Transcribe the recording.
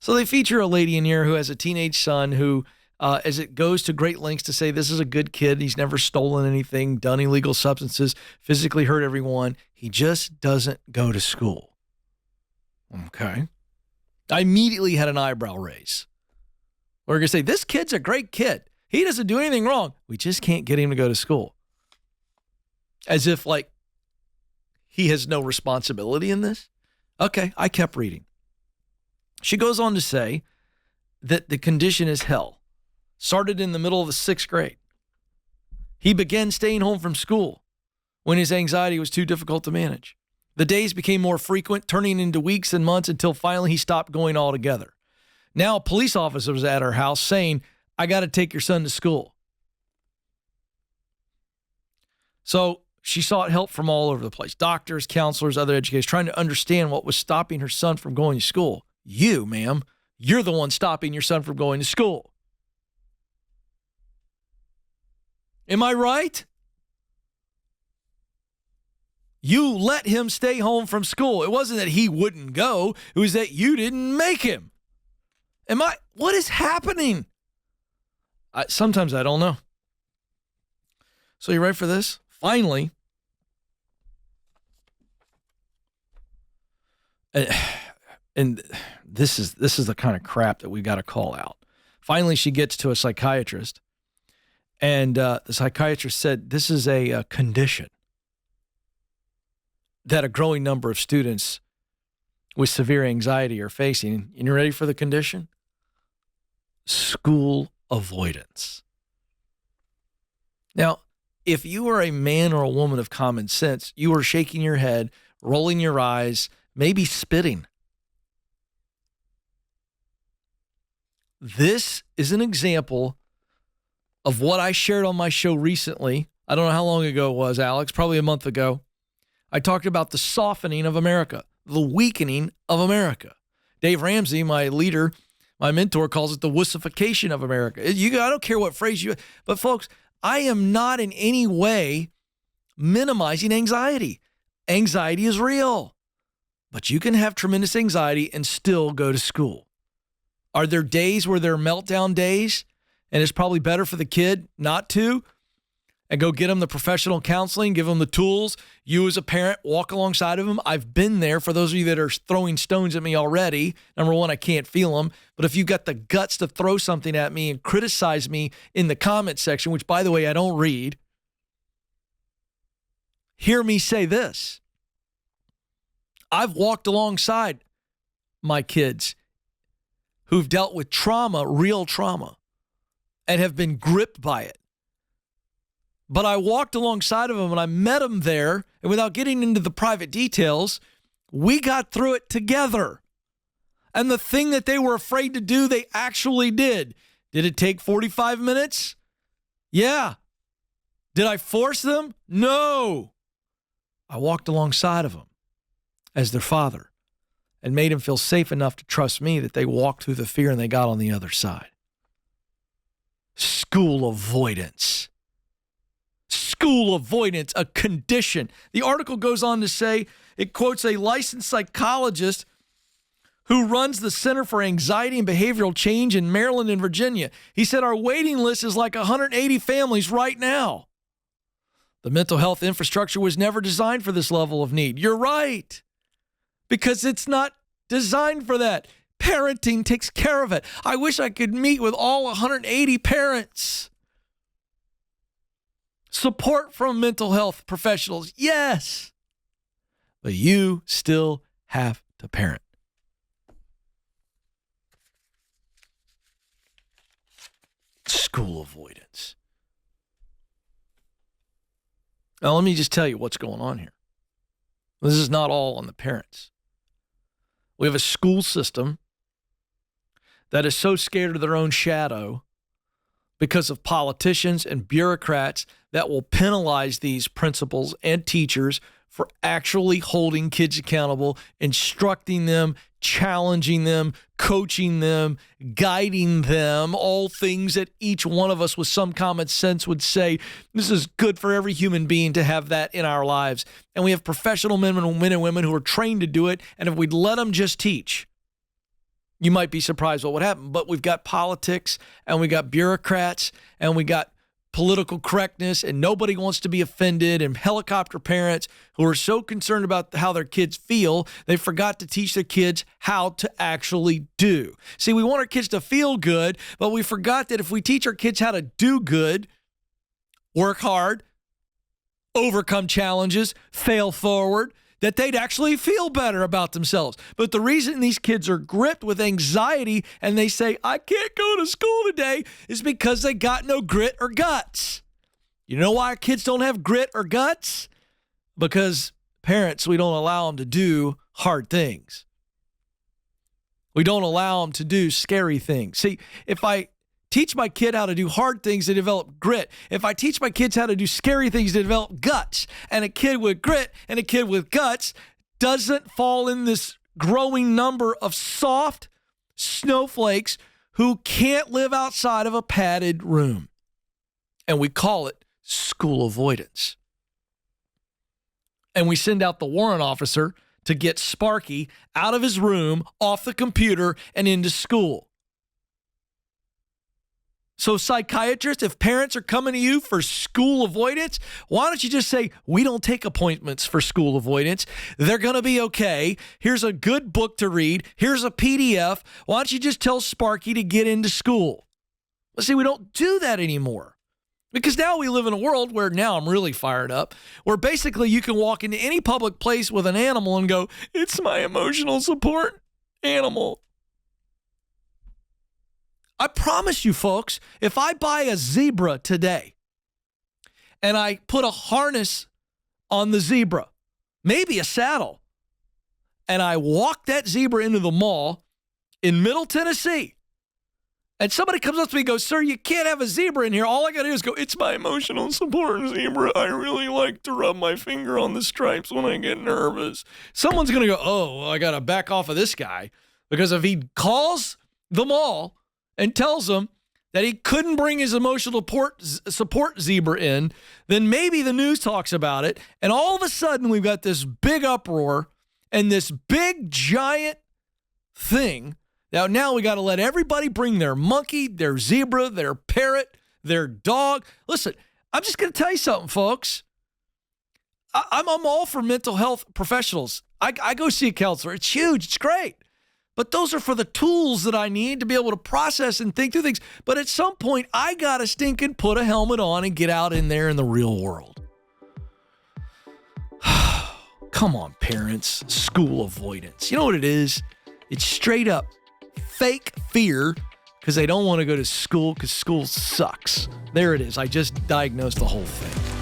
So they feature a lady in here who has a teenage son who, as it goes to great lengths to say this is a good kid, he's never stolen anything, done illegal substances, physically hurt everyone. He just doesn't go to school. Okay. I immediately had an eyebrow raise. We're going to say, this kid's a great kid. He doesn't do anything wrong. We just can't get him to go to school. As if, like, he has no responsibility in this. Okay, I kept reading. She goes on to say that the condition is hell. Started in the middle of the 6th grade. He began staying home from school when his anxiety was too difficult to manage. The days became more frequent, turning into weeks and months until finally he stopped going altogether. Now a police officer was at her house saying, I got to take your son to school. So she sought help from all over the place. Doctors, counselors, other educators, trying to understand what was stopping her son from going to school. You, ma'am, you're the one stopping your son from going to school. Am I right? You let him stay home from school. It wasn't that he wouldn't go. It was that you didn't make him. What is happening? Sometimes I don't know. So you ready for this? Finally, and this is the kind of crap that we got to call out. Finally, she gets to a psychiatrist, and the psychiatrist said this is a condition that a growing number of students with severe anxiety are facing. And you ready for the condition? School avoidance. Now, if you are a man or a woman of common sense, you are shaking your head, rolling your eyes, maybe spitting. This is an example of what I shared on my show recently. I don't know how long ago it was, Alex, probably a month ago. I talked about the softening of America, the weakening of America. Dave Ramsey, my leader, my mentor, calls it the wussification of America. I don't care what phrase you, but folks, I am not in any way minimizing anxiety. Anxiety is real, but you can have tremendous anxiety and still go to school. Are there days where there are meltdown days and it's probably better for the kid not to? And go get them the professional counseling, give them the tools. You as a parent, walk alongside of them. I've been there. For those of you that are throwing stones at me already, number one, I can't feel them. But if you've got the guts to throw something at me and criticize me in the comment section, which, by the way, I don't read, hear me say this. I've walked alongside my kids who've dealt with trauma, real trauma, and have been gripped by it. But I walked alongside of them and I met them there, and without getting into the private details, we got through it together. And the thing that they were afraid to do, they actually did. Did it take 45 minutes? Yeah. Did I force them? No. I walked alongside of them as their father and made them feel safe enough to trust me that they walked through the fear and they got on the other side. School avoidance. School avoidance, a condition. The article goes on to say, it quotes a licensed psychologist who runs the Center for Anxiety and Behavioral Change in Maryland and Virginia. He said, our waiting list is like 180 families right now. The mental health infrastructure was never designed for this level of need. You're right, because it's not designed for that. Parenting takes care of it. I wish I could meet with all 180 parents. Support from mental health professionals, yes. But you still have to parent. School avoidance. Now, let me just tell you what's going on here. This is not all on the parents. We have a school system that is so scared of their own shadow because of politicians and bureaucrats that will penalize these principals and teachers for actually holding kids accountable, instructing them, challenging them, coaching them, guiding them, all things that each one of us with some common sense would say, this is good for every human being to have that in our lives. And we have professional men and women who are trained to do it, and if we'd let them just teach, you might be surprised what would happen. But we've got politics, and we got bureaucrats, and we got political correctness, and nobody wants to be offended, and helicopter parents who are so concerned about how their kids feel, they forgot to teach their kids how to actually do. See, we want our kids to feel good, but we forgot that if we teach our kids how to do good, work hard, overcome challenges, fail forward, that they'd actually feel better about themselves. But the reason these kids are gripped with anxiety and they say, I can't go to school today, is because they got no grit or guts. You know why our kids don't have grit or guts? Because parents, we don't allow them to do hard things. We don't allow them to do scary things. See, if I teach my kid how to do hard things, to develop grit. If I teach my kids how to do scary things, to develop guts. And a kid with grit and a kid with guts doesn't fall in this growing number of soft snowflakes who can't live outside of a padded room. And we call it school avoidance. And we send out the warrant officer to get Sparky out of his room, off the computer, and into school. So psychiatrists, if parents are coming to you for school avoidance, why don't you just say, we don't take appointments for school avoidance. They're going to be okay. Here's a good book to read. Here's a PDF. Why don't you just tell Sparky to get into school? Well, see, we don't do that anymore. Because now we live in a world where, now I'm really fired up, where basically you can walk into any public place with an animal and go, it's my emotional support animal. I promise you, folks, if I buy a zebra today and I put a harness on the zebra, maybe a saddle, and I walk that zebra into the mall in Middle Tennessee, and somebody comes up to me and goes, sir, you can't have a zebra in here. All I got to do is go, it's my emotional support zebra. I really like to rub my finger on the stripes when I get nervous. Someone's going to go, oh, well, I got to back off of this guy, because if he calls the mall and tells them that he couldn't bring his emotional support zebra in, then maybe the news talks about it, and all of a sudden we've got this big uproar and this big giant thing. Now we got to let everybody bring their monkey, their zebra, their parrot, their dog. Listen, I'm just going to tell you something, folks. I'm all for mental health professionals. I go see a counselor. It's huge. It's great. But those are for the tools that I need to be able to process and think through things. But at some point, I got to stinking put a helmet on and get out in there in the real world. Come on, parents. School avoidance. You know what it is? It's straight up fake fear because they don't want to go to school because school sucks. There it is. I just diagnosed the whole thing.